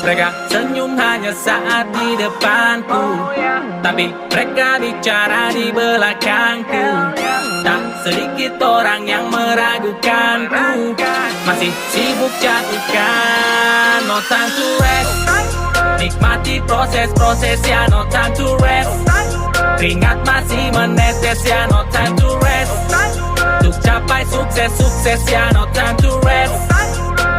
Mereka senyum hanya saat di depanku, tapi mereka bicara di belakangku. Tak sedikit orang yang meragukanku, masih sibuk jatuhkan. No time to rest, nikmati proses-proses ya. No time to rest, keringat masih menetes ya. No time to rest, untuk capai sukses-sukses ya. No time to rest,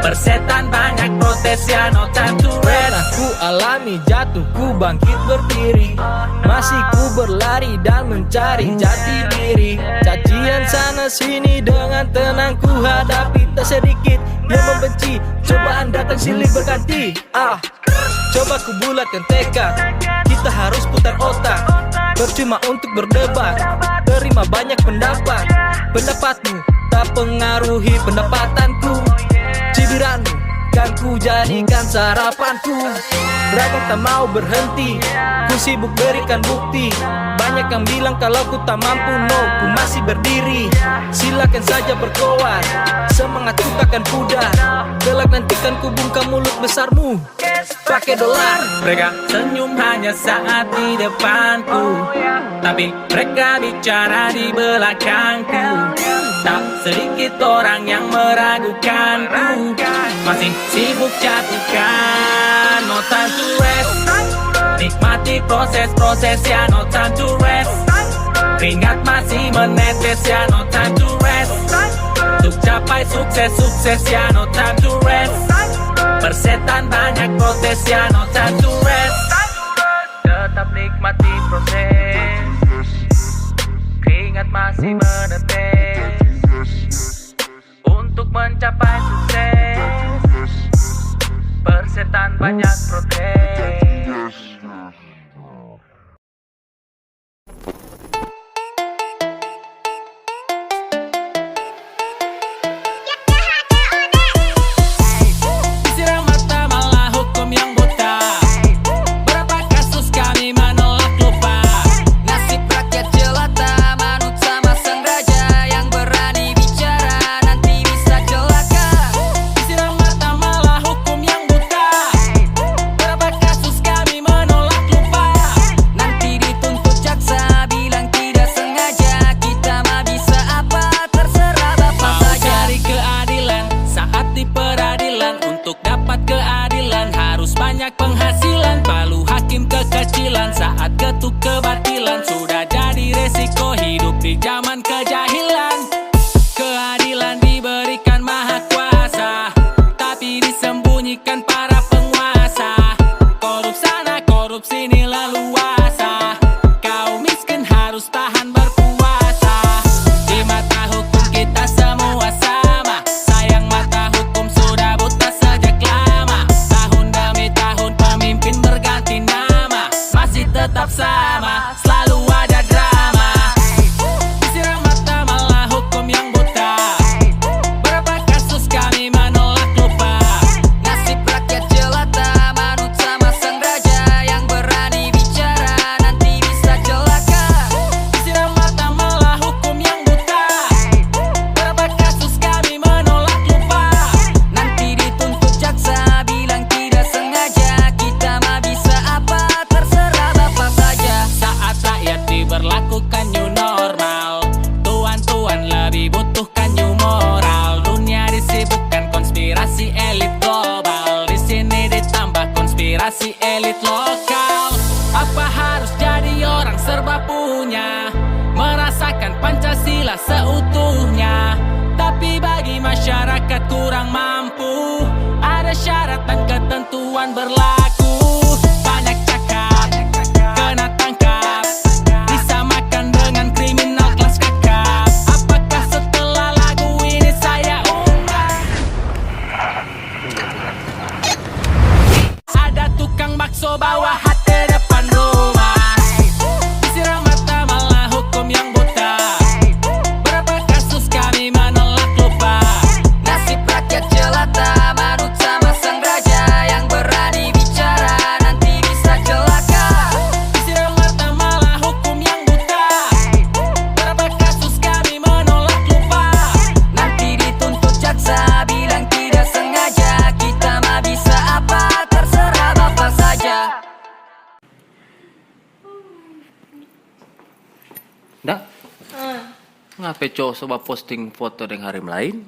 persetan banyak protes ya. No time to rest. Ku alami jatuh, ku bangkit berdiri, masih ku berlari dan mencari jati diri. Cacian sana sini dengan tenang ku hadapi. Tak sedikit yang membenci, cobaan datang silih berganti. Coba ku bulatkan tekad, kita harus putar otak. Percuma untuk berdebat, terima banyak pendapat. Pendapatmu tak pengaruhi pendapatanku. Cibiranmu kan ku jadikan sarapanku. Raga tak mau berhenti, ku sibuk berikan bukti. Banyak yang bilang kalau ku tak mampu, no, ku masih berdiri. Silakan saja berkoar, semangat ku takkan pudar. Kelak nantikan ku bungkam mulut besarmu pakai dolar. Mereka senyum hanya saat di depanku, tapi mereka bicara di belakangku. Tak sedikit orang yang meragukanku, masih sibuk jatuhkan. No time to rest, nikmati proses-proses ya. No time to rest, keringat masih menetes ya. No time to rest, untuk capai sukses-sukses ya. No time to rest, persetan banyak protes ya. No time to rest, tetap nikmati proses, keringat masih menetes untuk mencapai sukses, persetan banyak protes. Saat ketuk kebatilan sudah jadi resiko hidup di zaman kejahilan. Keadilan diberikan maha kuasa, tapi disembunyikan para penguasa. Korup sana, korup sini leluasa, kaum miskin harus tahan berpuasa. Di mata hukum kita semua sama, sayang mata hukum sudah buta sejak lama. Tahun demi tahun pemimpin berganti nama, masih tetap sama, selalu ada drama. Disiram mata malah hukum yang buta. Berapa kasus kami menolak lupa. Nasib rakyat jelata, manut sama sang raja. Yang berani bicara nanti bisa celaka. Disiram mata malah hukum yang buta. Berapa kasus kami menolak lupa. Nanti dituntut jaksa, bilang tidak sengaja. Kita mah bisa apa, terserah bapak saja. Saat rakyat diberlakukan new normal, tuan-tuan lebih butuhkan new moral. Dunia disibukkan konspirasi elit global, di sini ditambah konspirasi elit lokal. Apa harus jadi orang serba punya, merasakan Pancasila seutuhnya? Tapi bagi masyarakat kurang mampu, ada syarat dan ketentuan berlaku. Banyak cakap, kena tangkap, disamakan dengan kriminal kelas kakap. Apakah setelah lagu ini saya unggah? Ada tukang bakso bawa hati depan rumah. Disiram mata malah hukum yang buta. Berapa kasus kami menolak lupa. Nasib rakyat jelata, manut sama sang raja. Yang berani bicara nanti bisa celaka. Disiram mata malah hukum yang buta. Berapa kasus kami menolak lupa. Nanti dituntut jaksa, bilang tidak sengaja. Kita mah bisa apa, terserah Ngapain cowok coba posting foto dengan harem lain?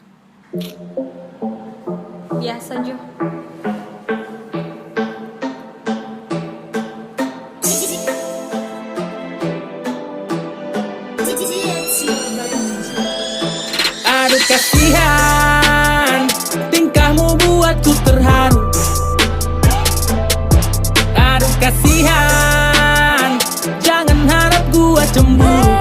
Biasa Jo. Aduh kasihan, tingkahmu buatku terharu. Aduh kasihan, jangan harap gua cemburu.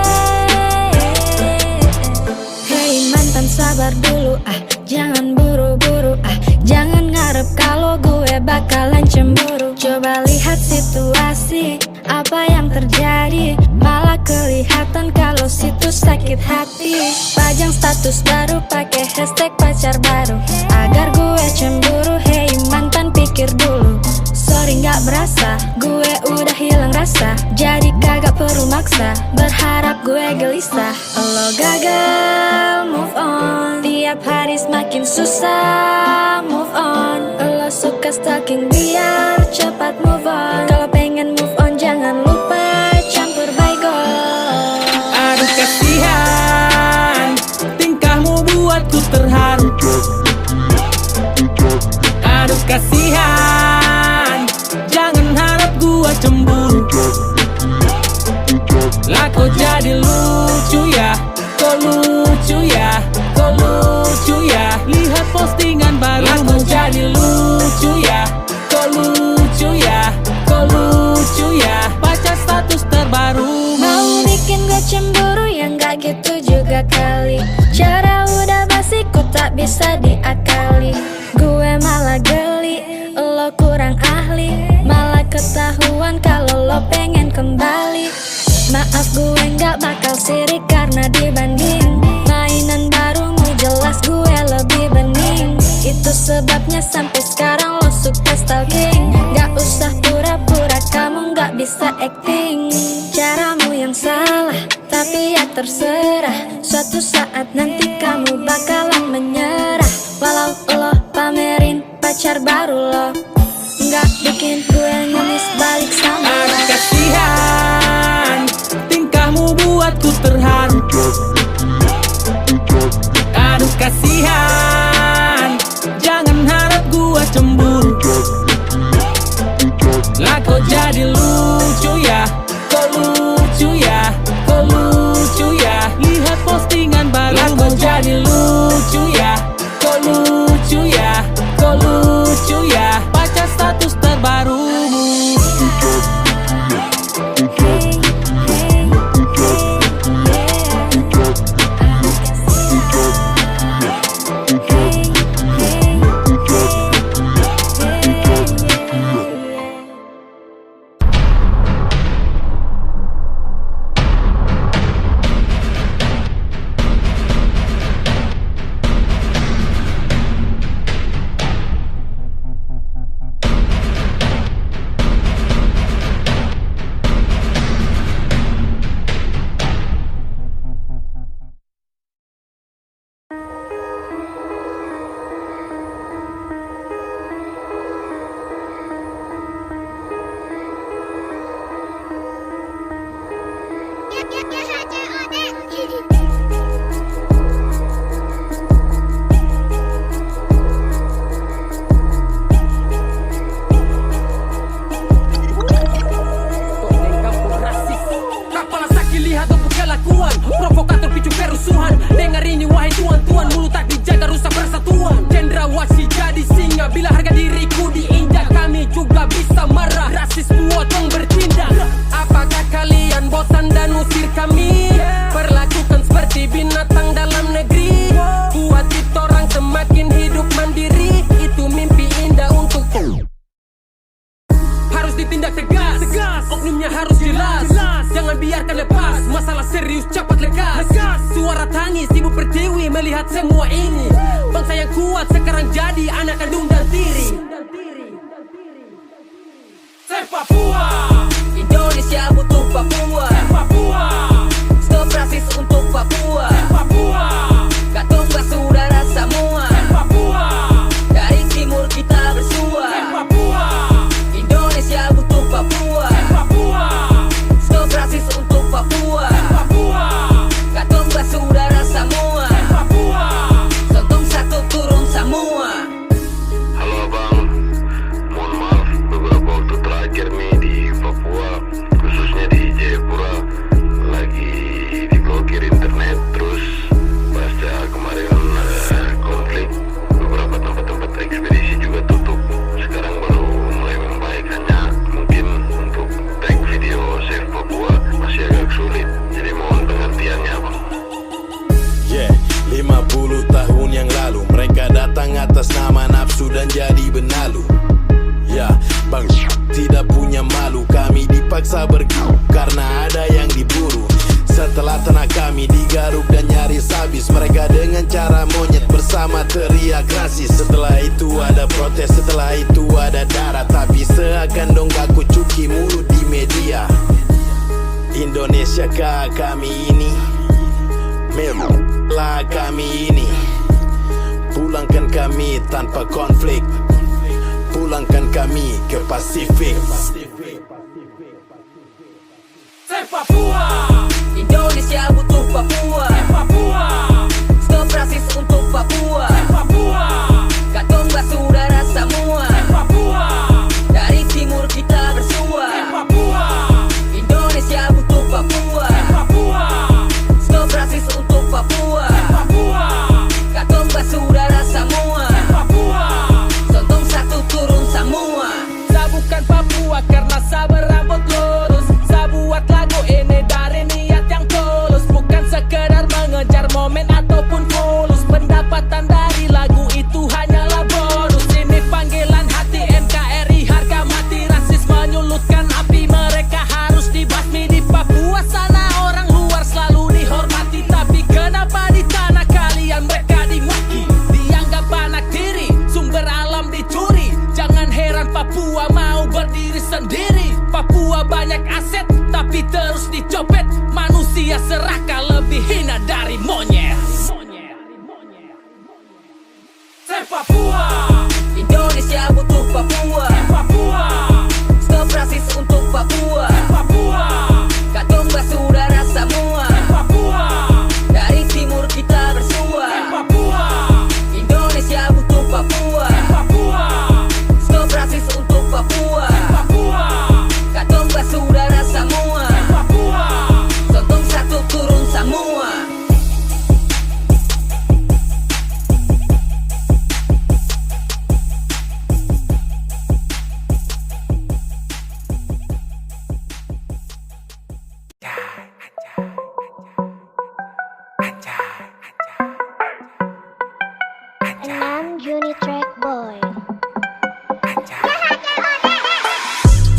Hei mantan sabar dulu jangan buru-buru jangan ngarep kalau gue bakalan cemburu. Coba lihat situasi, apa yang terjadi, malah kelihatan kalau situ sakit hati. Pajang status baru pakai hashtag pacar baru agar gue cemburu. Hei mantan pikir dulu, sorry gak berasa, gue udah hilang rasa. Jadi kagak perlu maksa, berharap gue gelisah. Lo gagal move on, tiap hari semakin susah move on. Lo suka stalking biar cepat move on. Kalau pengen move on jangan lupa campur baygon. Aduh kasihan, tingkahmu buatku terharu. Aduh kasihan, jangan harap gua cemburu. Lah kok jadi lucu ya, kok lucu ya, kok lucu ya. Lihat postingan baru, lah kok jadi lucu ya, kok lucu ya, kok lucu ya. Baca status terbaru. Mau bikin gue cemburu ya nggak gitu juga kali. Cara udah basi kok tak bisa diakali. Gue malah geli, lo kurang ahli. Malah ketahuan kalau lo pengen kembali. Maaf gue nggak bakal sirik karena dibanding mainan barumu jelas gue lebih bening. Itu sebabnya sampai sekarang lo suka stalking. Gak usah pura-pura kamu gak bisa acting. Caramu yang salah tapi ya terserah. Suatu saat nanti kamu bakalan menyerah. Walau lo pamerin pacar baru lo, gak bikin gue ngemis balik sama lo. Aduh kasihan, tingkahmu buatku terharu. Aduh kasihan, jangan harap gua cemburu. Lah kok jadi lucu ya, kok lucu ya, kok lucu ya. Lihat postingan baru, lah kok jadi lucu ya, kok lucu ya, kok lucu ya. Baca status terbarumu. Provokator picu kerusuhan. Dengar ini wahai tuan-tuan, mulut tak dijaga rusak persatuan. Cendrawasih jadi singa, bila harga diriku diinjak kami juga bisa marah. Rasis potong bertindak. Apakah kalian bosan dan usir kami? Perlakukan seperti binatang dalam negeri. Buat kita orang semakin hidup mandiri. Itu mimpi indah untuk harus ditindak tegas. Oknumnya harus jelas. Jangan biarkan lepas. Masalah serius cepat lekas. Suara tangis ibu pertiwi melihat semua ini. Bangsa yang kuat sekarang jadi anak kandung dan tiri. Save Papua, Indonesia butuh Papua. Save Papua, Stop rasis untuk Papua. Save Papua, Katong bersaudara semua. Save Papua, Dari timur kita bersua. Save Papua, Indonesia butuh Papua. Save Papua, Stop rasis untuk Papua. Save Papua, Katong bersaudara terpaksa bergabung karena ada yang diburu. Setelah tanah kami digaruk dan nyaris habis, mereka dengan cara monyet bersama teriak rasis. Setelah itu ada protes, setelah itu ada darah, tapi seakan dongak kucuki mulut di media. Indonesia kah kami ini? Memanglah kami ini. Pulangkan kami tanpa konflik, pulangkan kami ke Pasifik. Say Papua, Indonesia butuh Papua. say Papua, Stop rasis untuk Papua. say Papua, Katong saudara semua. say Papua, Dari timur kita bersua. say Papua, Indonesia butuh Papua. say Papua, Stop rasis untuk Papua. say Papua, Katong saudara semua. say Papua. Sontong satu turun semua. Sabukan Papua karena sabar rambut lurus. Sabuat lagu ini dari niat yang tulus, bukan sekedar mengejar momen ataupun fulus. Pendapatan dari lagu itu hanyalah bonus. Ini panggilan hati NKRI, harga mati. Rasis menyulutkan api, mereka harus dibasmi. Di Papua sana orang luar selalu dihormati, tapi kenapa di tanah kalian mereka dimaki? Dianggap anak tiri, sumber alam dicuri. Jangan heran Papua mau berdiri sendiri. Papua banyak aset tapi terus dicopet. Manusia serakah lebih hina dari monyet. Say Papua, Indonesia butuh Papua. say Papua, Stop rasis untuk Papua. say Papua, Katong saudara semua. say Papua, Dari timur kita bersua. say Papua, Indonesia butuh Papua. say Papua, Stop rasis untuk Papua. say Papua, Katong saudara semua. say Papua. Sontong satu turun semua. And I'm Unitrack Boy.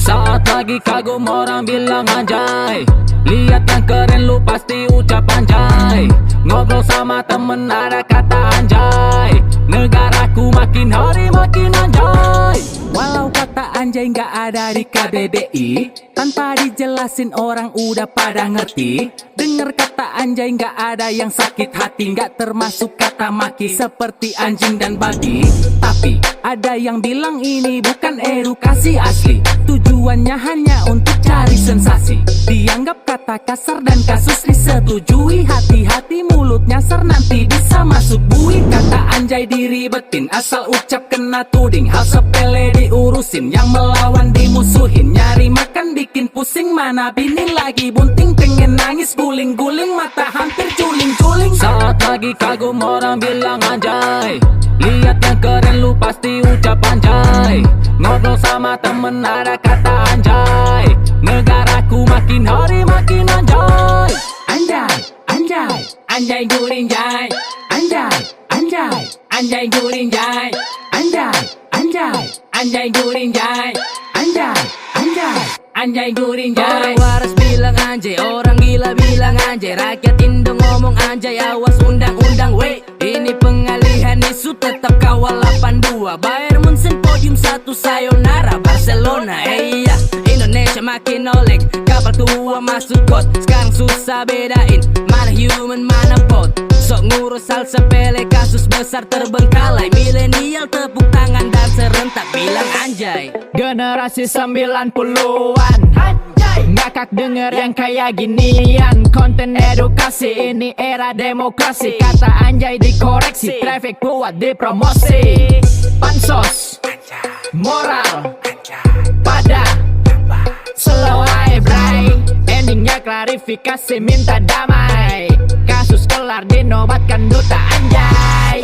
Saat lagi kagum orang bilang anjay, lihat yang keren lu pasti ucap anjay. Ngobrol sama temen ada kata anjay, negaraku makin hari makin anjay. Walau kata anjay nggak ada di KBBI, tanpa dijelasin orang udah pada ngerti. Dengar kata anjay nggak ada yang sakit hati, nggak termasuk kata maki seperti anjing dan babi. Tapi ada yang bilang ini bukan edukasi asli, tujuannya hanya untuk cari sensasi. Dianggap kata kasar dan kasus disetujui, hati-hati mulut nyasar nanti bisa masuk bui. Kata anjay diribetin, asal ucap kena tuding. Hal sepele diurusin, yang melawan dimusuhin. Nyari makan bikin pusing, mana bini lagi bunting. Pengen nangis guling-guling, mata hampir culing-culing. Saat lagi kagum orang bilang anjay, lihat yang keren lu pasti ucap anjay. Ngobrol sama temen ada kata anjay, negaraku makin hari makin anjay. Anjay, anjay, anjay guling jay. Anjay, anjay, anjay guling jay. Anjay, anjay, anjay guling jay. Anjay, anjay, anjay guling jay. Orang waras bilang anjay, orang gila bilang anjay. Rakyat Indo ngomong anjay, awas undang-undang wey. Ini pengalihan isu, tetap kawal 82. Bayern Munchen podium 1, sayonara Barcelona. Iya, Indonesia makin oleng, kapal tua masuk kot. Sekarang susah bedain mana human mana bot. Sok ngurus hal sepele, kasus besar terbengkalai. Milenial tepuk tangan dan serentak bilang anjay. Generasi 90-an ngakak denger yang kayak ginian. Konten edukasi, ini era demokrasi. Kata anjay dikoreksi, traffic buat dipromosi. Pansos, moral, pada slow aja bray. Endingnya klarifikasi minta damai. Kasus kelar dinobatkan duta anjay.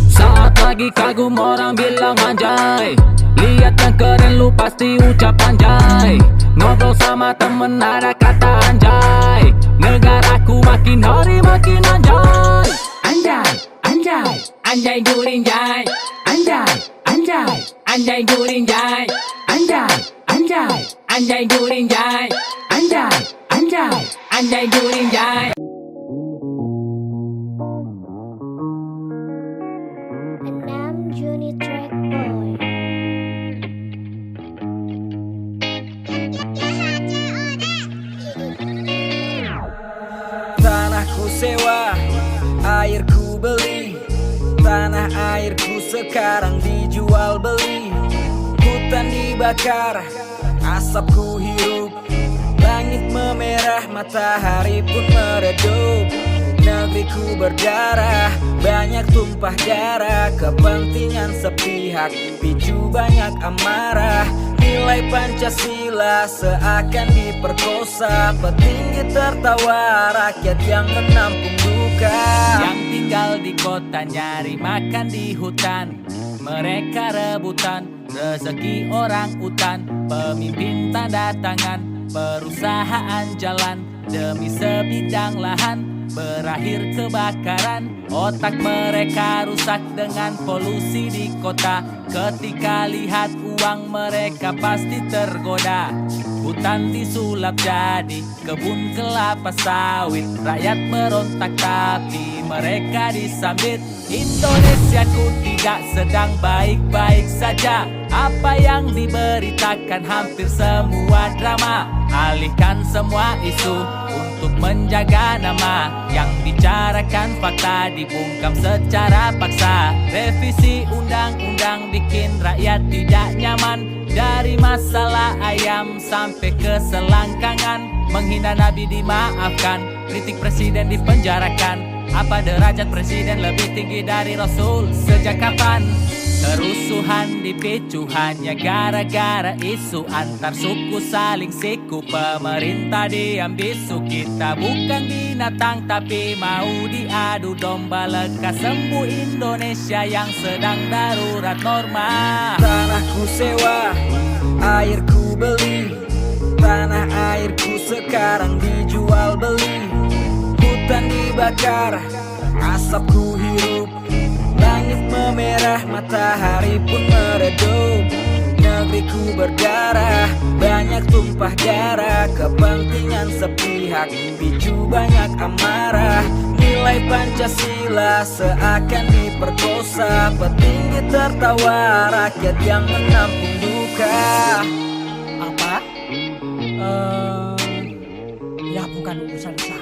Saat lagi kagum orang bilang anjay, lihat yang keren lu pasti ucap anjay. Ngobrol sama temen ada kata anjay, negaraku makin hari makin anjay. Anjay, anjay, anjay guling jay. Anjay, anjay, anjay guring jay. Anjay, anjay, anjay guring jay. Anjay, anjay, anjay guring jay. Enam Unit Track Boy. Tanahku sewa, airku beli. Tanah airku sekarang dijual beli. Hutan dibakar, asapku hirup. Langit memerah, matahari pun meredup. Negeriku berdarah, banyak tumpah darah. Kepentingan sepihak, picu banyak amarah. Nilai Pancasila seakan diperkosa. Petinggi tertawa, rakyat yang menampung duka. Yang tinggal di kota nyari makan di hutan. Mereka rebutan rezeki orang utan. Pemimpin tanda tangan, perusahaan jalan. Demi sebidang lahan berakhir kebakaran. Otak mereka rusak dengan polusi di kota. Ketika lihat uang mereka pasti tergoda. Hutan disulap jadi kebun kelapa sawit. Rakyat berontak tapi mereka disambit. Indonesiaku tidak sedang baik-baik saja. Apa yang diberitakan hampir semua drama. Alihkan semua isu untuk menjaga nama. Yang bicarakan fakta dibungkam secara paksa. Revisi undang-undang bikin rakyat tidak nyaman. Dari masalah ayam sampai ke selangkangan. Menghina Nabi dimaafkan, kritik presiden dipenjarakan. Apa derajat presiden lebih tinggi dari Rasul? Sejak kapan? Kerusuhan dipicu hanya gara-gara isu antar suku saling siku. Pemerintah diam bisu. Kita bukan binatang tapi mau diadu domba. Lekas sembuh Indonesia yang sedang darurat norma. Tanahku sewa, airku beli. Tanah airku sekarang dijual beli. Hutan dibakar, asapku hirup. Langit memerah, matahari pun meredup. Negeriku berdarah, banyak tumpah darah. Kepentingan sepihak, picu banyak amarah. Nilai Pancasila seakan diperkosa. Petinggi tertawa, rakyat yang menampung duka. Apa? Ya bukan urusan saya.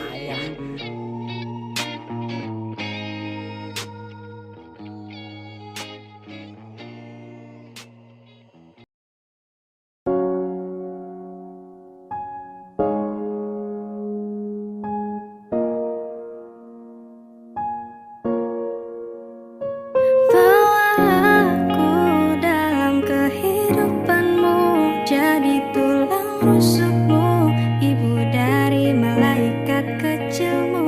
Bawa aku dalam kehidupanmu, jadi tulang rusukmu, ibu dari malaikat kecilmu.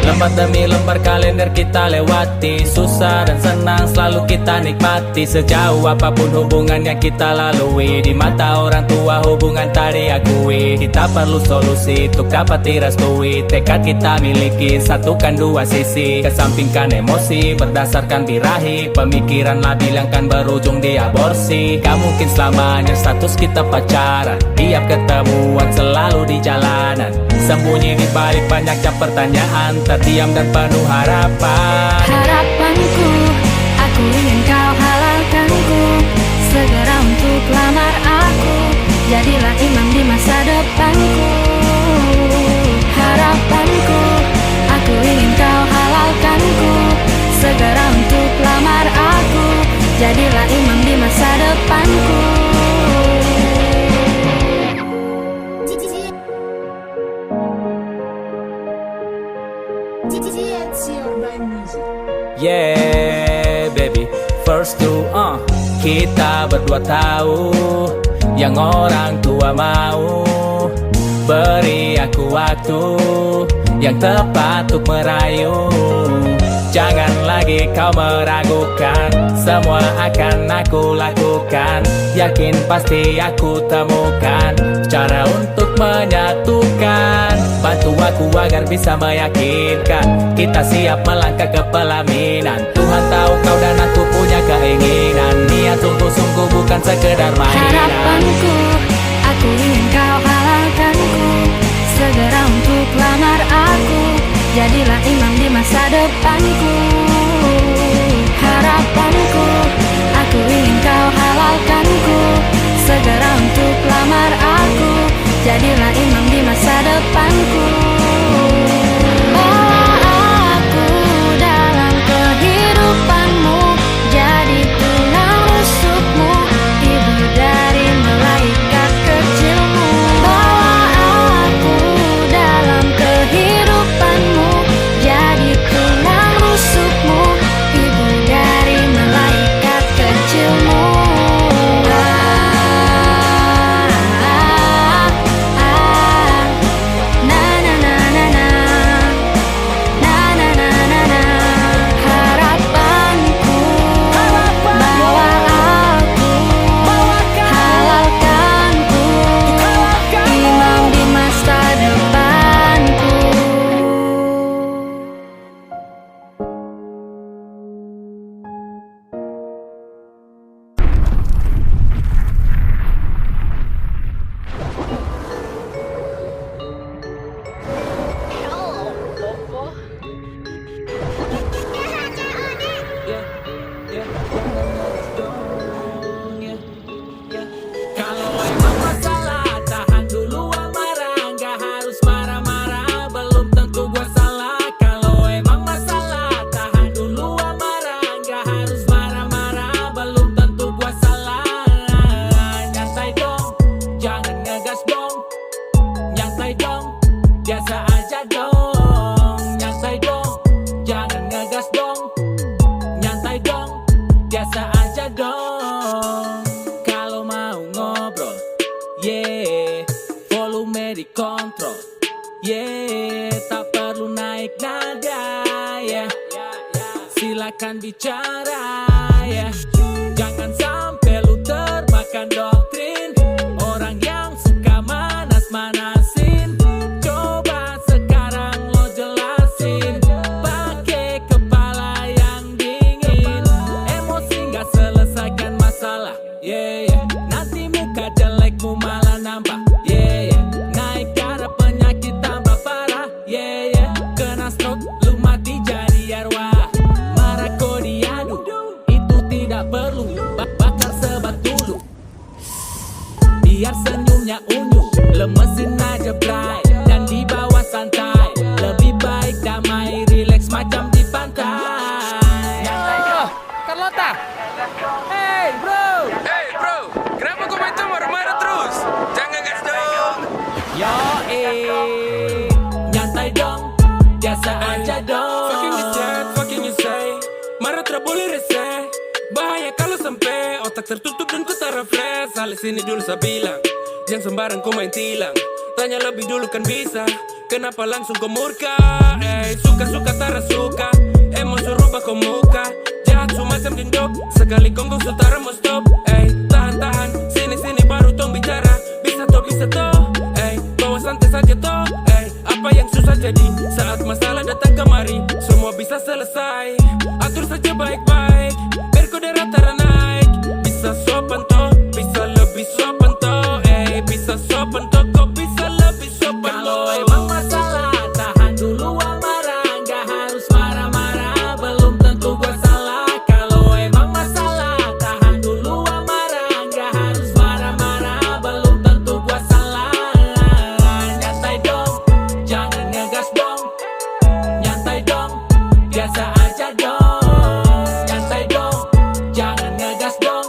Lembar demi lembar kalender kita lewati. Susah dan senang selalu kita nikmati. Sejauh apapun hubungan yang kita lalui. Di mata orang tua hubungan tak diakui. Kita perlu solusi untuk dapat direstui. Tekad kita miliki, satukan dua sisi. Kesampingkan emosi berdasarkan birahi. Pemikiran labil yang kan berujung di aborsi. Gak mungkin selamanya status kita pacaran. Tiap ketemuan selalu di jalanan. Sembunyi di balik banyaknya pertanyaan. Terdiam dan penuh harapan. Harapanku, aku ingin kau halalkanku. Segera untuk lamar aku. Jadilah imam di masa depanku. Harapanku, aku ingin kau halalkanku. Segera untuk lamar aku. Jadilah imam di masa depanku. Yeah. restu. Kita berdua tahu yang orang tua mau. Beri aku waktu yang tepat untuk merayu. Jangan lagi kau meragukan, semua akan aku lakukan. Yakin pasti aku temukan cara untuk menyatukan. Bantu aku agar bisa meyakinkan kita siap melangkah ke pelaminan. Tuhan tahu kau dan aku punya keinginan. Niat sungguh-sungguh bukan sekedar mainan. Harapanku, aku ingin kau halalkanku. Segera untuk lamar aku, jadilah imam di masa depanku. Harapanku, aku ingin kau halalkanku. Segera untuk lamar aku, jadilah imam di masa depanku. Bawa aku dalam kehidupanmu, jadi tulang rusukmu, ibu dari malaikat kecilmu. Bawa aku dalam kehidupanmu, jadi tulang rusukmu, ibu dari malaikat kecilmu. Harapanku, bawa aku, halalkanku, imam di masa depanku. Kalau emang masalah, tahan dulu amarah. Gak harus marah-marah, belum tentu gua salah. Kalau emang masalah, tahan dulu amarah. Gak harus marah-marah, belum tentu gua salah. Nyantai dong, jangan ngegas dong. Nyantai dong, biasa aja dong. Nyantai dong, jangan ngegas dong. Nyantai dong, biasa aja dong. Kalau mau ngobrol, yeah, volume dikontrol, yeah, tak perlu naik nada, yeah. Silakan bicara, yeah. Jangan sampai lu termakan doktrin orang yang suka manas-manasin. Coba sekarang lo jelasin, pakai kepala yang dingin. Emosi gak selesaikan masalah, yeah, yeah. Nanti muka jelekmu malah nambah, yeah, yeah. Naik darah penyakit tambah parah, yeah, yeah. Kena stroke lu mati jadi arwah. Marah kok diadu, itu tidak perlu. Bakar sebat dulu, biar senyumnya unyu. Lemesin aja bray, dan dibawa santai. Lebih baik damai, relax macam di pantai. Carlota, hey bro, Kenapa kau macam marah-marah terus? Jangan gas dong. yo Nyantai dong, biasa aja dong. Fucking you chat, fucking you say. Marah tak boleh rese. Bahaya kalau sampai otak tertutup dan ku tak refresh. Alis ini dulu saya bilang, jangan sembarang kau main tilang. Tanya lebih dulu kan bisa. Kenapa langsung kau murka? Suka-suka tak suka. Emosi rubah kau muka. Jahat semacam dindok. Sekali kongkong sutara mau stop. Tahan-tahan, sini-sini baru tong bicara. Bisa toh, bawa santai saja toh. Apa yang susah jadi saat masalah datang kemari, semua bisa selesai. Atur saja baik-baik, biar kau darah naik. Bisa sopan toh, bisa lebih sopan toh. Bisa sopan toh, kau bisa lebih sopan Kalau toh. emang masalah, tahan dulu amarah. Gak harus marah-marah, belum tentu gua salah. Kalau emang masalah, tahan dulu amarah. Gak harus marah-marah, belum tentu gua salah. Nyantai dong, jangan ngegas dong. Nyantai dong, biasa aja dong. Nyantai dong, jangan ngegas dong.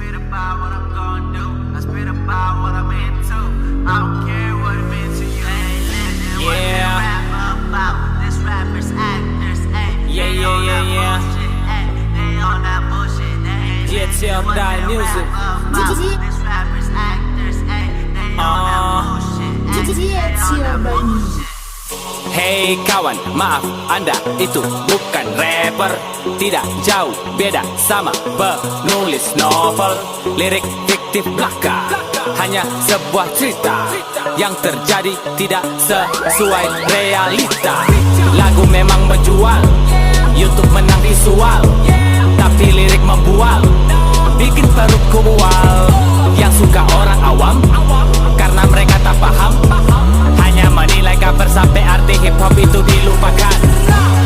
spit about what I'm gonna do. I spit about what I'm into. I don't care what it means to you. They ain't living what they rap about. This rappers, actors, ayy. Yeah. They on that bullshit, ayy. They ain't living what they music. rap about. This rappers, actors, ayy. They on that bullshit, ayy. They on that bullshit. Hey kawan, maaf Anda itu bukan rapper. Tidak jauh beda sama penulis novel. Lirik fiktif belaka, hanya sebuah cerita yang terjadi tidak sesuai realita. Lagu memang menjual, YouTube menang visual, tapi lirik membual, bikin perutku mual. Yang suka orang awam, karena mereka tak paham, hanya menilai cover sampai arti hip hop itu dilupakan.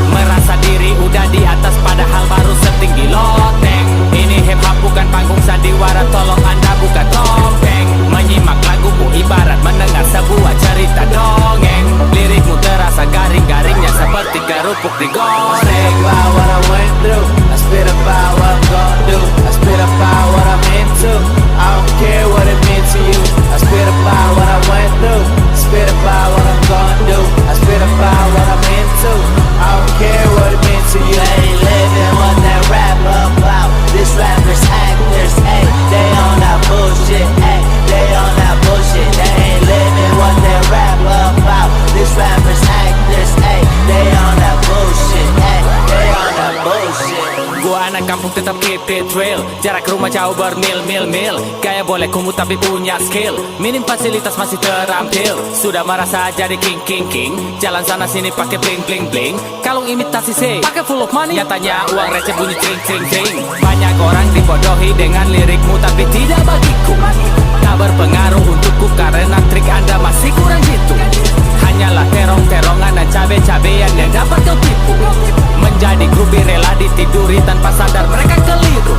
Merasa diri udah di atas padahal baru setinggi loteng. Ini hip hop bukan panggung sandiwara, tolong Anda buka topeng. Menyimak laguku ibarat mendengar sebuah cerita dongeng. Lirikmu terasa garing-garingnya seperti kerupuk digoreng. About what I went through, I spit about what I'm gonna do. I spit about what I'm into. I don't care what it means to you. I spit about what I went through. Spit about what I'm gonna do. I spit about what I'm into. I don't care what it means to you. They ain't living what they rap about. This rappers, actors, ayy. They on that bullshit, ayy. They on that bullshit. They ain't living what they rap about. This rappers, actors, ayy. They on that bullshit, ayy. They on that bullshit. Gua anak kampung tetap keep it real. Jarak rumah jauh bermil-mil-mil. Gaya boleh kumuh tapi punya skill. Minim fasilitas masih terampil. Sudah merasa jadi king. Jalan sana sini pakai bling. Kalung imitasi sih, pakai full of money. Nyatanya uang receh bunyi cing. Banyak orang dibodohi dengan lirikmu tapi tidak bagiku. Tak berpengaruh untukku karena trik Anda masih kurang jitu. Hanyalah terong-terongan dan cabe-cabean yang dapat kau tipu. Menjadi grupi rela ditiduri tanpa sadar mereka keliru.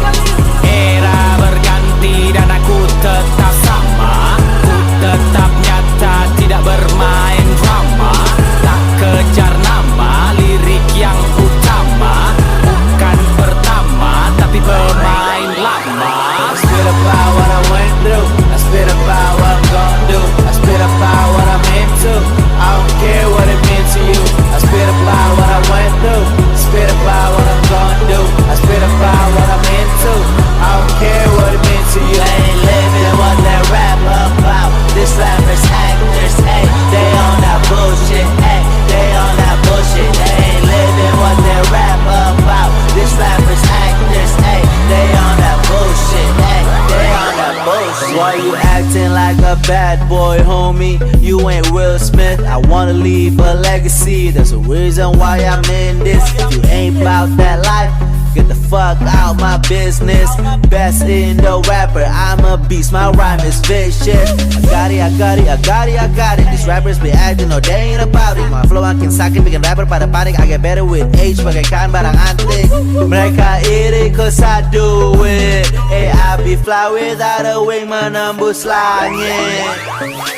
Era berganti dan aku tetap sama. Ku tetap nyata, tidak bermain drama. Tak kejar nama, lirik yang utama. Bukan pertama, tapi pemain lama. I spit about what I went through. I spit about what I'm gonna do. I spit about what I'm into. I don't care what it means to you. I spit about what I went through. Spit about what I'm gonna do. I spit about what I'm into. I don't care what it means to you. They ain't living what they rap about. This rappers, actors, ayy. They on that bullshit, ayy. They on that bullshit. They ain't living what they rap about. This rappers, actors, ayy. They on that bullshit, ayy. They on that bullshit. Why you acting like a bad boy, homie? You ain't Will Smith. I wanna leave a legacy. There's a reason why I'm in this. If you ain't about that life, get the fuck out my business. Best in the rapper, I'm a beast, my rhyme is vicious. I got it. These rappers be acting, no they ain't about it. My flow makin sakit, bikin rapper pada panik. I get better with age, bagaikan barang antik. Mereka iri cause I do it. I be fly without a wing, menembus langit.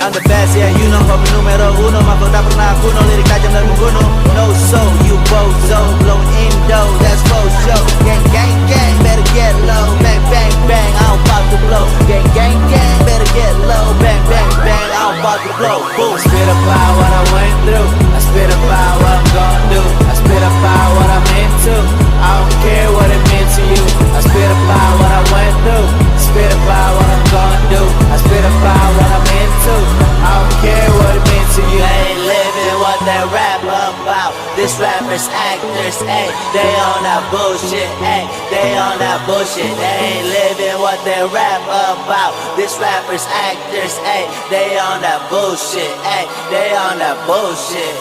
I'm the best, yeah you know, kopi numero uno. Mako tak pernah kuno, lirik tajam dan membunuh. No soul, you bozo, blow Indo, that's for show. Gang, better get low. Bang, I don't pop the blow. Gang, better get low. Bang, I don't pop the blow. Boom. I spit about what I went through. I spit about what I'm gonna do. I spit about what I'm into. I don't care what it means to you. I spit about what I went through. Spit about what I'm gonna do. I spit about what I'm into. I don't care what it means to you. They ain't living what they rap about. This rappers, actors, ayy. They on that bullshit, ayy. They on that bullshit. They ain't living what they rap about. This rappers, actors, ayy. They on that bullshit, ayy. They on that bullshit.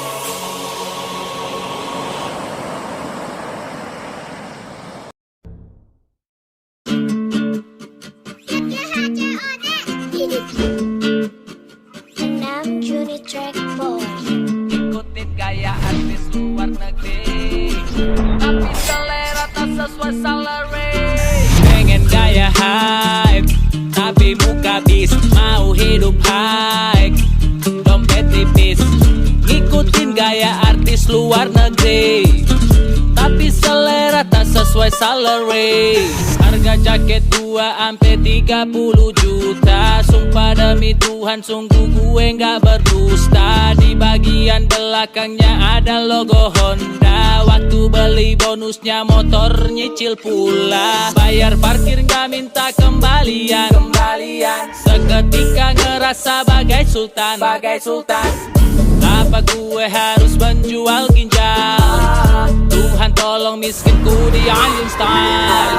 Unit Track Boy. Ikutin gaya artis luar negeri, tapi selera tak sesuai salary. Pengen gaya hype, tapi muka bis. Mau hidup high, dompet tipis. Ngikutin gaya artis luar negeri, tapi selera tak sesuai salary. Harga jaket 2-30 juta. Sumpah demi Tuhan sungguh gue gak berdusta. Di bagian belakangnya ada logo Honda. Waktu beli bonusnya motor nyicil pula. Bayar parkir gak minta kembalian. Seketika ngerasa bagai sultan. Apa gue harus menjual ginjal? Tuhan tolong miskinku di anjing style.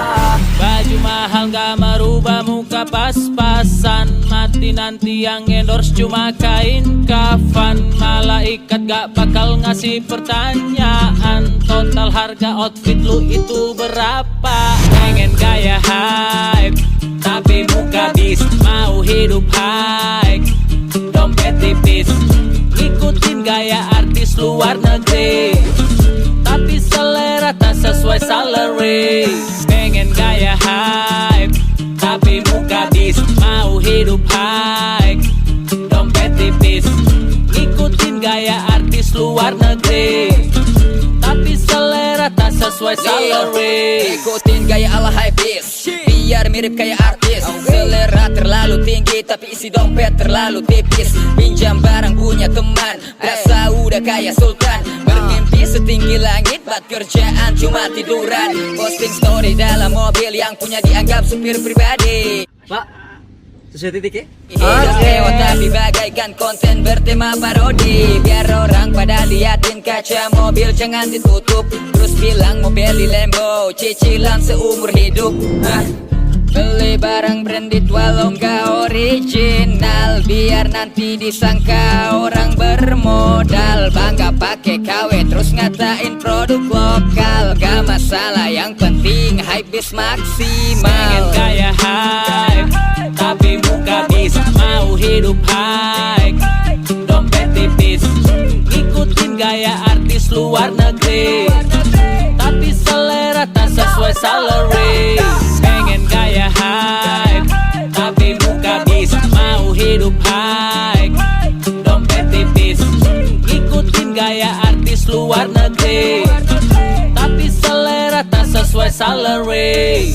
Baju mahal gak merubah muka pas-pasan. Mati nanti yang endorse cuma kain kafan. Malaikat gak bakal ngasih pertanyaan. Total harga outfit lu itu berapa? Pengen gaya hype tapi muka bis. Mau hidup high dompet tipis. Ikutin gaya artis luar negeri tapi selera tak sesuai salary. Pengen gaya hype tapi muka bis. Mau hidup high dompet tipis. Ikutin gaya artis luar negeri tapi selera tak sesuai salary. Ikutin gaya ala hypebeast biar mirip kayak artis. Selera terlalu tinggi tapi isi dompet terlalu tipis. Pinjam barang punya teman berasa udah kayak sultan. Bermimpi setinggi langit buat kerjaan cuma tiduran. Posting story dalam mobil yang punya dianggap supir pribadi. Pak, sesuai titik ya? Hidup mewah tapi bagaikan konten bertema parodi. Biar orang pada liatin kaca mobil jangan ditutup. Terus bilang mau beli Lambo, cicilan seumur hidup. Beli barang branded walau gak original. Biar nanti disangka orang bermodal. Bangga pakai KW terus ngatain produk lokal. Gak masalah yang penting hypebeast maksimal. Pengen gaya hype tapi muka bis. Mau hidup high dompet tipis. Ikutin gaya artis luar negeri tapi selera tak sesuai salary. Pengen gaya hype tapi muka bis. Mau hidup high dompet tipis. Ikutin gaya artis luar negeri tapi selera tak sesuai salary.